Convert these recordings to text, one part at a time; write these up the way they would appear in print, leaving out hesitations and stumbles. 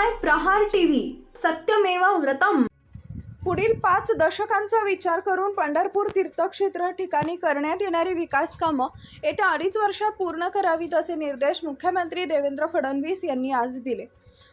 पाहताय प्रहार टीव्ही, सत्यमेव व्रतम। पुढील 5 दशकांचा विचार करून पंढरपूर तीर्थक्षेत्र ठिकाणी करण्यात येणारी विकास कामं येत्या 2.5 वर्षात पूर्ण करावीत असे निर्देश मुख्यमंत्री देवेंद्र फडणवीस यांनी आज दिले।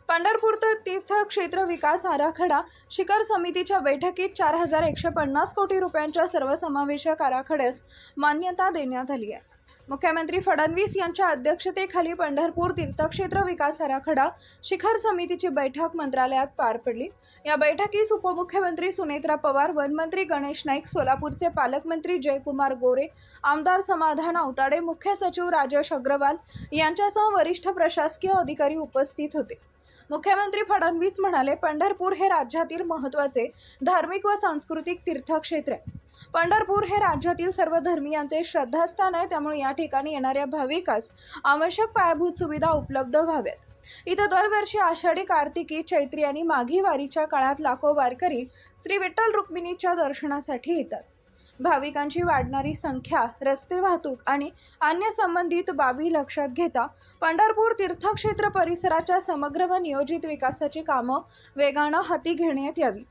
पंढरपूर तीर्थक्षेत्र विकास आराखडा शिखर समितीच्या बैठकीत 4150 कोटी रुपयांच्या सर्वसमावेशक आराखड्यास मान्यता देण्यात आली आहे। मुख्यमंत्री फडणवीस यांच्या अध्यक्षतेखाली पंढरपूर तीर्थक्षेत्र विकास आराखडा शिखर समितीची बैठक मंत्रालयात पार पडली। या बैठकीस उपमुख्यमंत्री सुनेत्रा पवार, वनमंत्री गणेश नाईक, सोलापूरचे पालकमंत्री जयकुमार गोरे, आमदार समाधान अवताडे, मुख्य सचिव राजेश अग्रवाल यांच्यासह वरिष्ठ प्रशासकीय अधिकारी उपस्थित होते। मुख्यमंत्री फडणवीस म्हणाले, पंढरपूर हे राज्यातील महत्त्वाचे धार्मिक व सांस्कृतिक तीर्थक्षेत्र आहे। पंढरपूर हे राज्यातील सर्व धर्मियांचे श्रद्धास्थान आहे, त्यामुळे या ठिकाणी येणाऱ्या भाविकास आवश्यक पायाभूत सुविधा उपलब्ध व्हाव्यात। इथं दरवर्षी आषाढी, कार्तिकी, चैत्री आणि माघी वारीच्या काळात लाखो वारकरी श्री विठ्ठल रुक्मिणीच्या दर्शनासाठी येतात। भाविकांची वाढणारी संख्या, रस्ते वाहतूक आणि अन्य संबंधित बाबी लक्षात घेता पंढरपूर तीर्थक्षेत्र परिसराच्या समग्र व नियोजित विकासाची कामं वेगानं हाती घेण्यात यावी।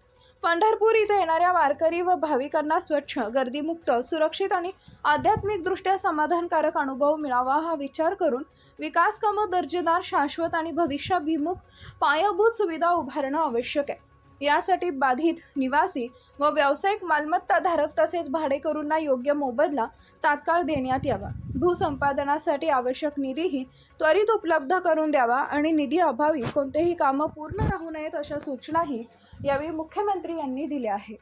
पंढरपूर इथे येणाऱ्या वारकरी व भाविकांना स्वच्छ, गर्दीमुक्त, सुरक्षित आणि आध्यात्मिकदृष्ट्या समाधानकारक अनुभव मिळावा हा विचार करून विकास कामं दर्जेदार, शाश्वत आणि भविष्याभिमुख पायाभूत सुविधा उभारणं आवश्यक आहे। यासाठी बाधित, निवासी व व्यावसायिक मालमत्ता धारक तसेच भाडेकरूंना योग्य मोबदला तात्काळ देण्यात यावा। भूसंपादनासाठी आवश्यक निधीही त्वरित उपलब्ध करून द्यावा आणि निधी अभावी कोणतेही कामं पूर्ण राहू नयेत अशा सूचनाही यावेळी मुख्यमंत्री यांनी दिल्या आहेत।